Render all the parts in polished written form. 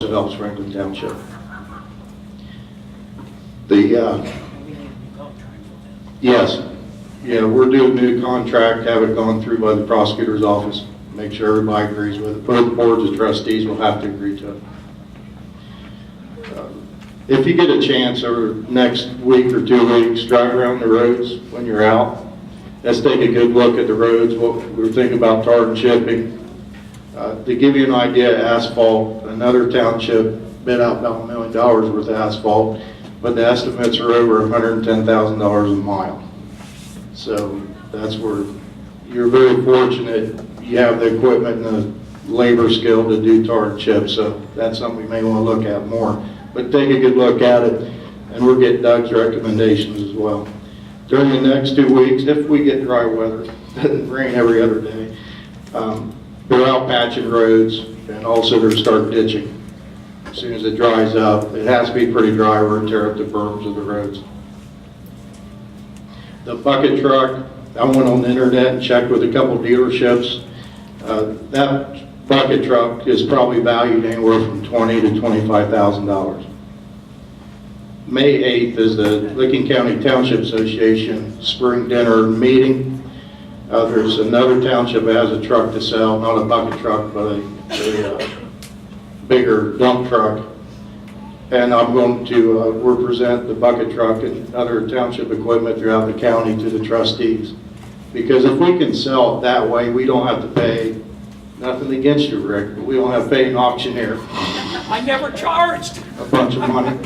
It helps Franklin Township. The yes, yeah, we're doing a new contract, have it gone through by the prosecutor's office, make sure everybody agrees with it. Both boards of trustees will have to agree to it. If you get a chance over the next week or 2 weeks, drive around the roads when you're out. Let's take a good look at the roads, what we're thinking about tar and chipping. To give you an idea, asphalt, another township bid out about $1 million worth of asphalt, but the estimates are over $110,000 a mile. So that's where you're very fortunate. You have the equipment and the labor skill to do tar and chip, so that's something we may want to look at more. But take a good look at it, and we'll get Doug's recommendations as well. During the next 2 weeks, if we get dry weather, it doesn't rain every other day, they're out patching roads, and also they're start ditching. As soon as it dries up, it has to be pretty dry or it'll tear up the berms of the roads. The bucket truck, I went on the internet and checked with a couple dealerships. That bucket truck is probably valued anywhere from $20,000 to $25,000. May 8th is the Licking County Township Association spring dinner meeting. There's another township that has a truck to sell, not a bucket truck, but a bigger dump truck. And I'm going to represent the bucket truck and other township equipment throughout the county to the trustees. Because if we can sell it that way, we don't have to pay, nothing against you, Rick, but we don't have to pay an auctioneer I never charged. a bunch of money.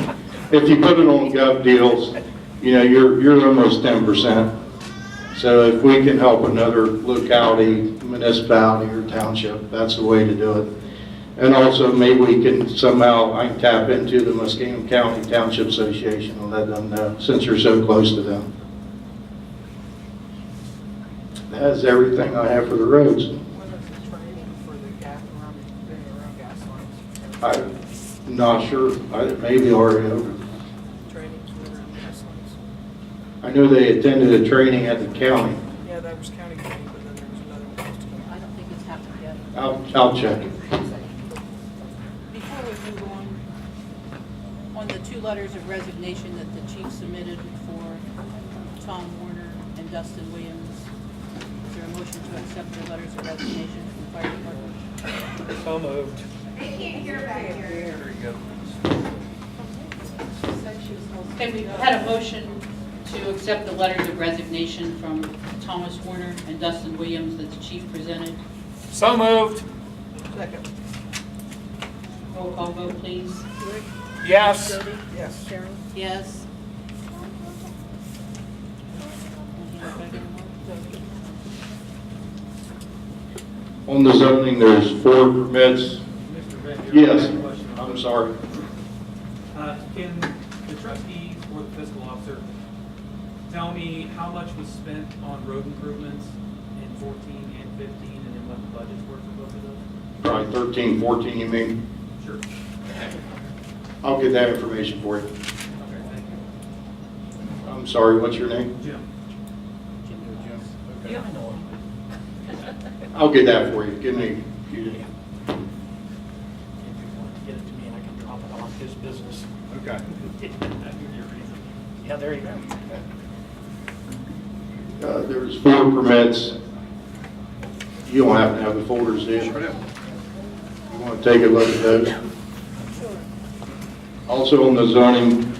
If you put it on gov deals, you know, you're almost 10%. So if we can help another locality, municipality, or township, that's the way to do it. And also maybe we can somehow, I can tap into the Muskingum County Township Association and let them know, since you're so close to them. That's everything I have for the roads. When is the training for the gas around gas lines? I'm not sure, maybe already over. Training for the gas lines. I know they attended a training at the county. Yeah, that was county training, but then there was another one supposed to come. I don't think it's happened yet. I'll check it. Before we move on the 2 letters of resignation that the chief submitted for Tom Warner and Dustin Williams, is there a motion to accept the letters of resignation from the fire department? So moved. They can't hear back here. There you go. Okay, we've had a motion to accept the letters of resignation from Thomas Warner and Dustin Williams that the chief presented. So moved. Second. Roll call vote, please. Yes. Jody? Yes. Sharon? Yes. On the zoning, there's 4 permits. Mr. Red, Yes, a question. I'm sorry. Can the trustee or the fiscal officer tell me how much was spent on road improvements in 14 and 15, and then what the budgets were for both of those? Probably 13, 14, you mean? Sure. I'll get that information for you. Okay, thank you. I'm sorry, what's your name? Jim? Yeah, I know. I'll get that for you. Give me a few days. If you want to get it to me and I can drop it on his business. Okay. Yeah, there you go. There's 4 permits. You don't happen to have the folders, do you? Sure do. You want to take a look at those? Also on the zoning,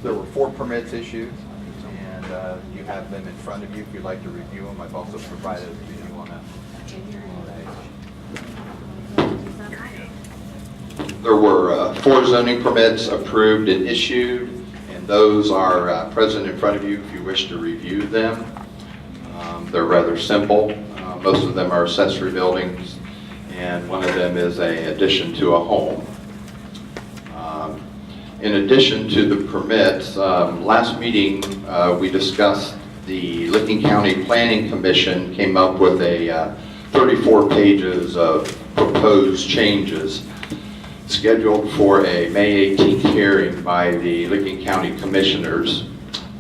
There were 4 permits issued, and you have them in front of you if you'd like to review them. I've also provided a review on that. There were 4 zoning permits approved and issued, and those are present in front of you if you wish to review them. They're rather simple. Most of them are accessory buildings, and one of them is an addition to a home. In addition to the permits, last meeting we discussed the Licking County Planning Commission came up with a 34 pages of proposed changes. scheduled for a May 18th hearing by the Licking County Commissioners.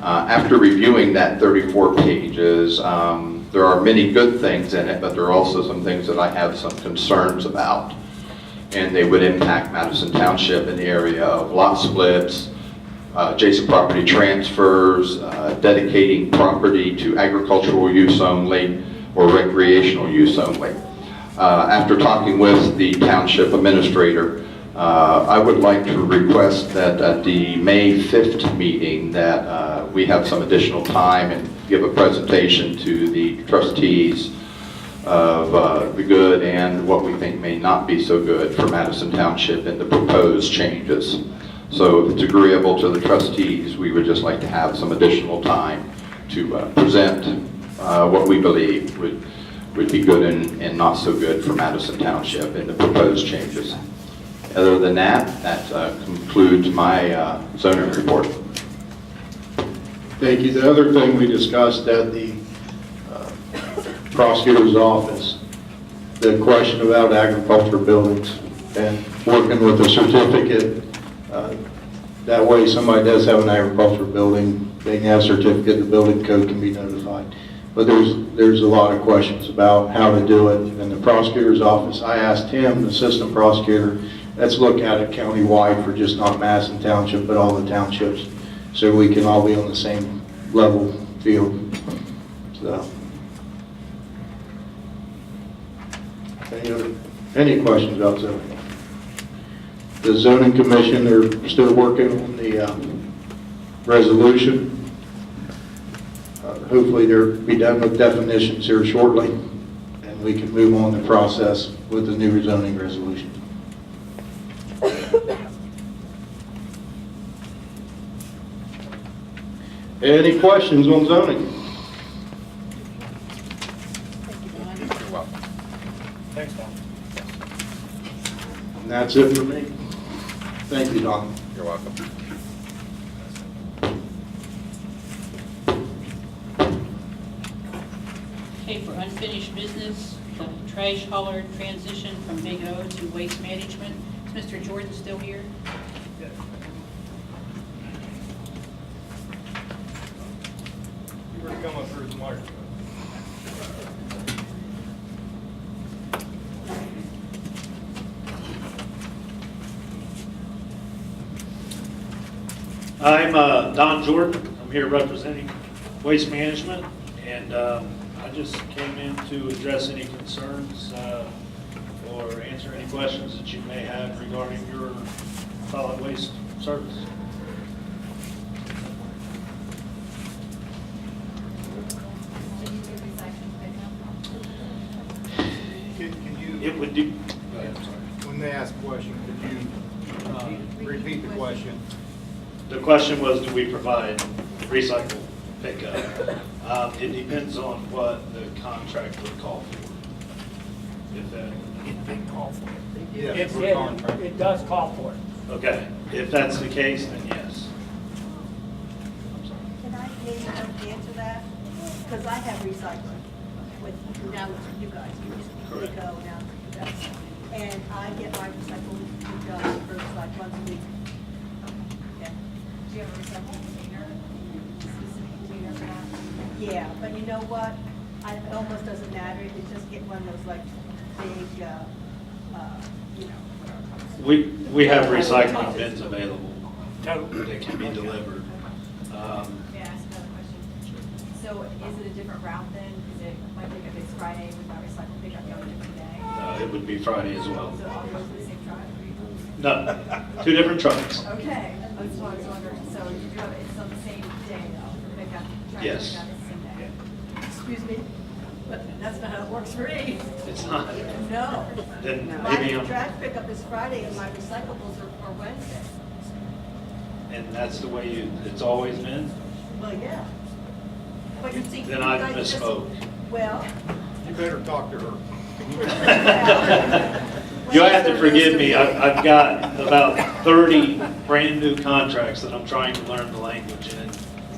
After reviewing that 34 pages, there are many good things in it, but there are also some things that I have some concerns about. And they would impact Madison Township in the area of lot splits, adjacent property transfers, dedicating property to agricultural use only or recreational use only. After talking with the township administrator, I would like to request that at the May 5th meeting that we have some additional time and give a presentation to the trustees of the good and what we think may not be so good for Madison Township in the proposed changes. So if it's agreeable to the trustees, we would just like to have some additional time to present what we believe would be good and not so good for Madison Township in the proposed changes. Other than that, that concludes my zoning report. Thank you. The other thing we discussed at the prosecutor's office, the question about agriculture buildings and working with a certificate. That way somebody does have an agriculture building, they can have a certificate, the building code can be notified. But there's a lot of questions about how to do it. In the prosecutor's office, I asked him, the assistant prosecutor, let's look at it countywide for just not Madison Township, but all the townships, so we can all be on the same level field. So, any questions about zoning? The zoning commission, they're still working on the resolution. Hopefully they'll be done with definitions here shortly, and we can move on the process with the new zoning resolution. Any questions on zoning? Thank you, Don. You're welcome. Thanks, Don. And that's it for me. Thank you, Don. You're welcome. Okay, for unfinished business, the trash hauler transition from Big O to Waste Management. Is Mr. Jordan still here? You were to come up through the microphone. I'm Don Jordan. I'm here representing Waste Management, and I just came in to address any concerns or answer any questions that you may have regarding your solid waste service. Can you, It would do, when they ask a question, could you repeat the question? the question was, do we provide recycle pickup? It depends on what the contract would call for. If that, It call for it. Yes, for contract. It does call for it. okay, if that's the case, then yes. I'm sorry. Can I maybe answer that? Because I have recycling with, now with you guys, you used to be Big O, now it's you guys. And I get my recycling done for like once a week. Okay. Do you have a recycling container, specific container for that? Yeah, but you know what? It almost doesn't matter, you just get one of those like big, you know. We have recycling bins available Totally. that can be delivered. May I ask another question? So is it a different route then? Is it like if it's Friday without recycle pickup, you have a different day? It would be Friday as well. So it all goes in the same truck? No, two different trucks. Okay, that's what I was wondering. So you do have, it's on the same day though, for pickup? Trash Yes. pickup is the same day? Excuse me, but that's not how it works for me. It's not. No. Then My maybe on, trash pickup is Friday and my recyclables are Wednesday. and that's the way it's always been? Well, yeah. But you see. Then you I guys just- misspoke. Well. You better talk to her. You'll have to forgive me, I've got about 30 brand-new contracts that I'm trying to learn the language in,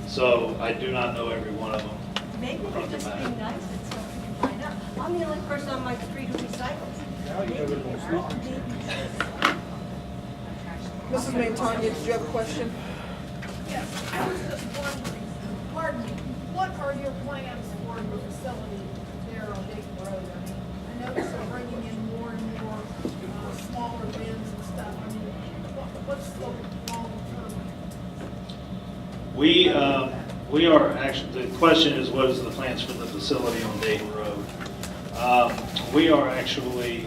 so I do not know every one of them. Maybe you're front to just back. being nice and stuff you can find out. I'm the only person on my street who recycles. Now you better go sleep. Mrs. Montagna, did you have a question? Yes, I was just wondering, pardon me, what are your plans for your facility there on Dayton Road? I mean, I notice they're bringing in more and more smaller bins and stuff. I mean, what's the long term? We are actually, the question is, what is the plans for the facility on Dayton Road? We are actually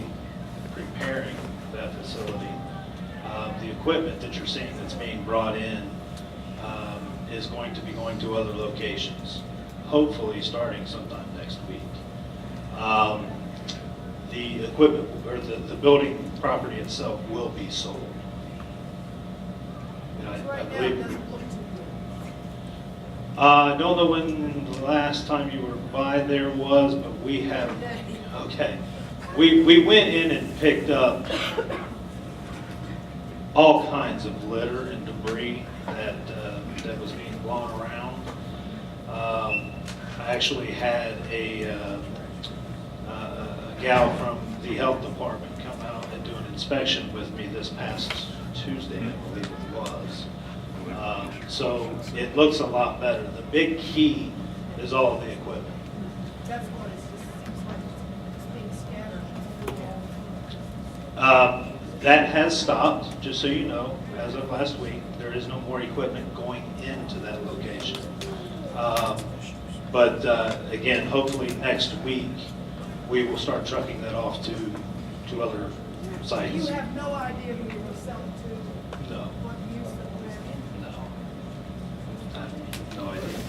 preparing that facility. The equipment that you're seeing that's being brought in is going to be going to other locations, hopefully starting sometime next week. The equipment, or the building property itself will be sold. And I Right now, it believe. doesn't look too good. I don't know when the last time you were by there was, but we have, okay. We went in and picked up all kinds of litter and debris that was being blown around. I actually had a gal from the health department come out and do an inspection with me this past Tuesday, I believe it was. So it looks a lot better. The big key is all of the equipment. That's what it just seems like it's being scattered. That has stopped, just so you know, as of last week. There is no more equipment going into that location. But again, hopefully next week, we will start trucking that off to other You sites. have no idea who you're going to sell it to? No. What use it will have? No. I have no idea.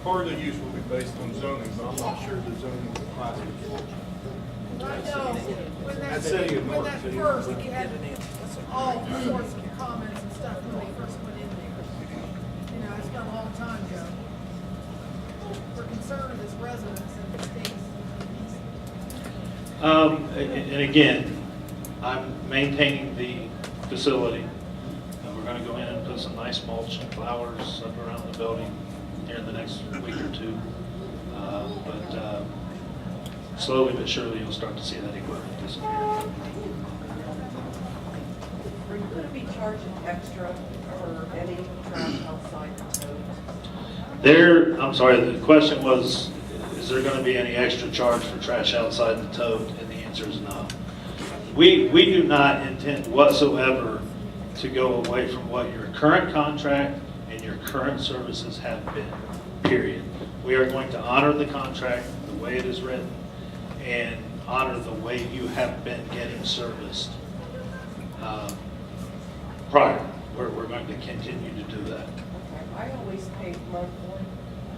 Part of the use will be based on zoning, but I'm not sure the zoning applies to it. I know, when That city of North that City. first, we had all sorts of comments and stuff when they first went in there. You know, it's been a long time ago. We're concerned as residents and the states. And again, I'm maintaining the facility. And we're gonna go in and put some nice mulch and flowers up around the building here in the next week or two. But slowly but surely, you'll start to see that equipment disappear. Are you going to be charging extra for any trash outside the code? I'm sorry, the question was, is there gonna be any extra charge for trash outside the tote? And the answer is no. We do not intend whatsoever to go away from what your current contract and your current services have been, period. We are going to honor the contract the way it is written and honor the way you have been getting serviced prior. We're going to continue to do that. Okay, I always paid monthly,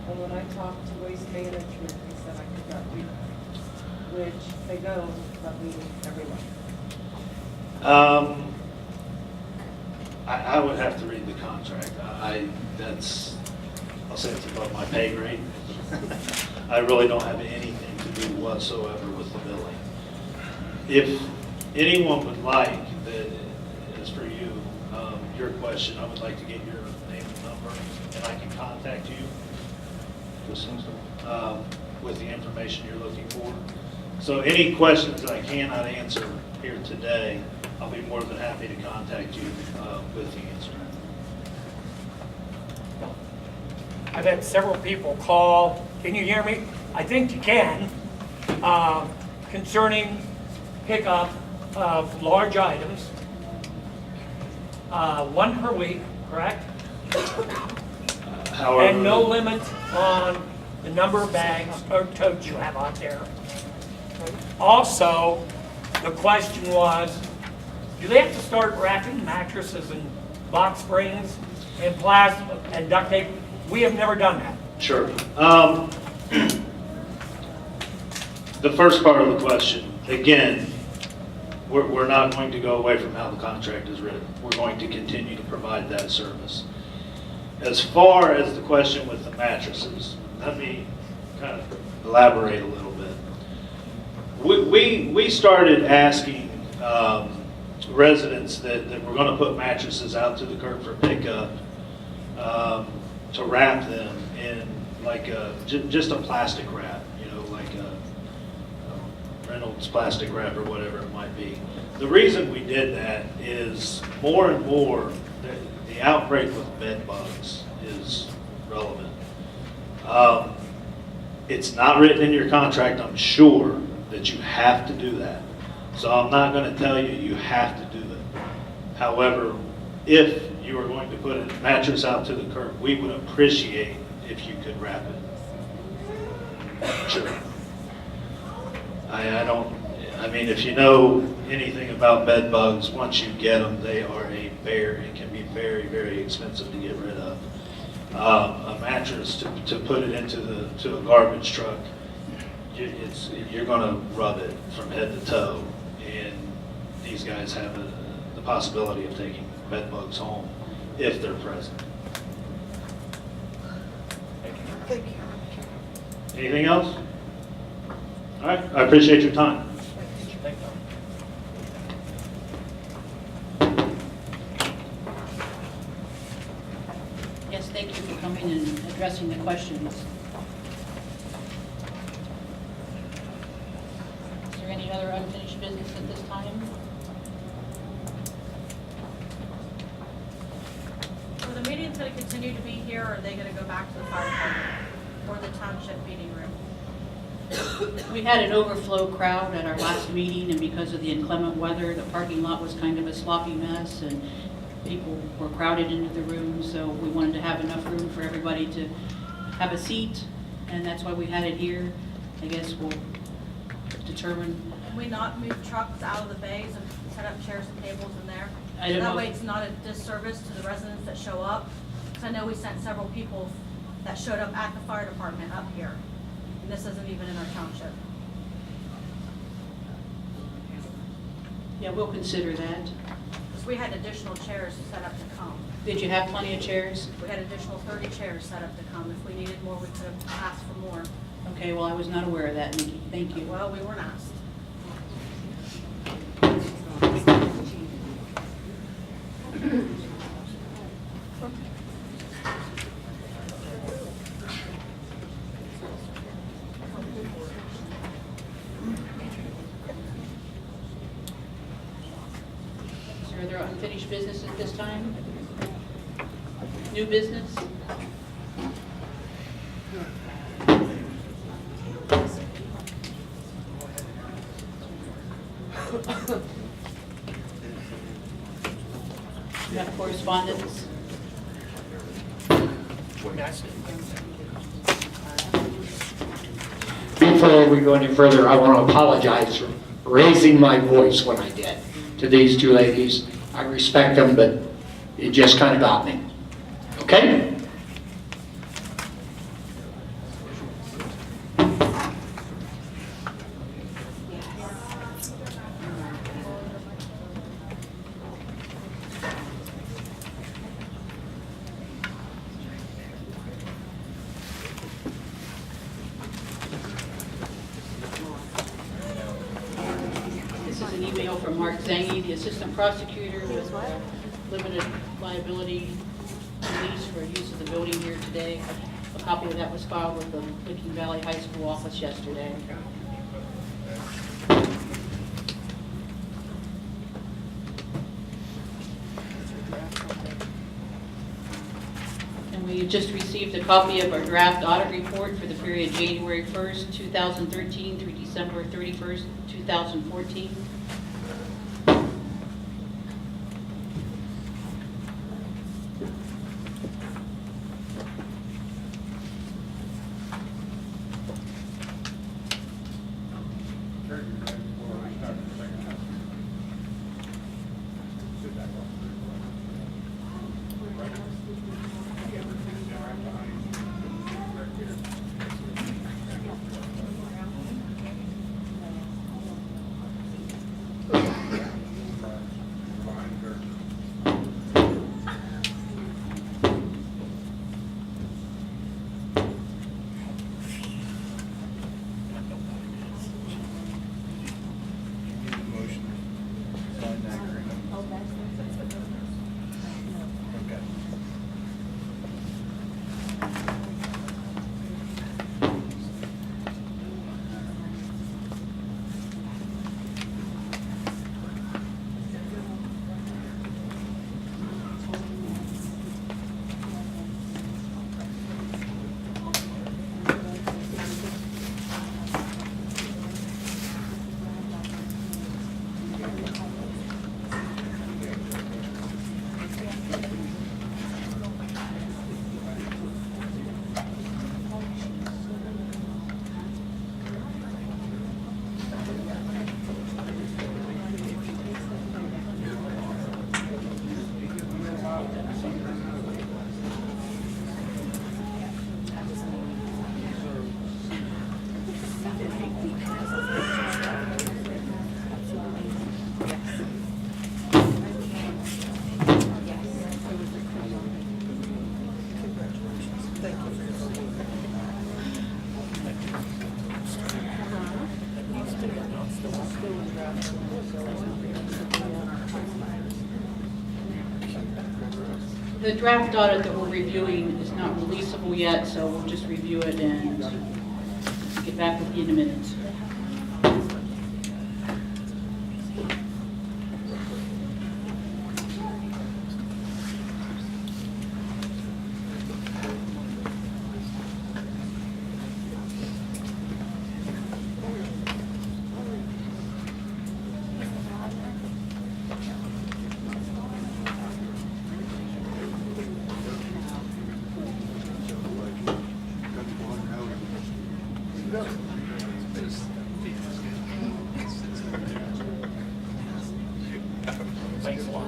and when I talked to Waste Management, they said I could not read, which they go, let me every month. I would have to read the contract. I'll say it's above my pay grade. I really don't have anything to do whatsoever with the billing. If anyone would like, as for you, your question, I would like to get your name and number, and I can contact you with the information you're looking for. So any questions that I cannot answer here today, I'll be more than happy to contact you with the answer. I've had several people call, can you hear me? I think you can, concerning pickup of large items, one per week, correct? However, And no limit on the number of bags or totes you have out there. Also, the question was, do they have to start wrapping mattresses and box springs and plastic and duct tape? We have never done that. Sure. The first part of the question, again, we're not going to go away from how the contract is written. We're going to continue to provide that service. As far as the question with the mattresses, let me kind of elaborate a little bit. We started asking residents that were going to put mattresses out to the curb for pickup to wrap them in like just a plastic wrap, you know, like a Reynolds plastic wrap or whatever it might be. The reason we did that is more and more, the outbreak with bed bugs is relevant. It's not written in your contract, I'm sure, that you have to do that. So I'm not going to tell you you have to do that. However, if you are going to put a mattress out to the curb, we would appreciate if you could wrap it. Sure. I mean, if you know anything about bed bugs, once you get them, they are it can be very, very expensive to get rid of. A mattress to put it to a garbage truck, you're going to rub it from head to toe, and these guys have the possibility of taking bed bugs home if they're present. Thank you. Anything else? All right, I appreciate your time. Yes, thank you for coming and addressing the questions. Is there any other unfinished business at this time? Are the meetings going to continue to be here, or are they going to go back to the fire department or the township meeting room? We had an overflow crowd at our last meeting, and because of the inclement weather, the parking lot was kind of a sloppy mess, and people were crowded into the room, so we wanted to have enough room for everybody to have a seat, and that's why we had it here. I guess we'll determine. Can we not move trucks out of the bays and set up chairs and tables in there? I don't So know. that way it's not a disservice to the residents that show up. Because I know we sent several people that showed up at the fire department up here. And this isn't even in our township. Yeah, we'll consider that. Because we had additional chairs set up to come. Did you have plenty of chairs? We had additional 30 chairs set up to come. If we needed more, we could have asked for more. Okay, well, I was not aware of that, Nikki. Thank you. Well, we weren't asked. Is there other unfinished business at this time? New business? You have correspondence? Before we go any further, I want to apologize for raising my voice when I did to these two ladies. I respect them, but it just kind of got me. Okay? This is an email from Mark Zangi, the Assistant Prosecutor with limited liability release for use of the building here today. A copy of that was filed with the Licking Valley High School office yesterday. And we just received a copy of our draft audit report for the period January 1st, 2013 through December 31st, 2014. The draft audit that we're reviewing is not releasable yet, so we'll just review it and get back with you in a minute. Thanks a lot.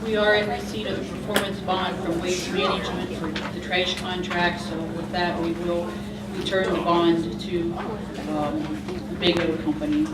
We are in receipt of the performance bond from Waste Management for the trash contract, so with that, we will return the bond to the Bago Company.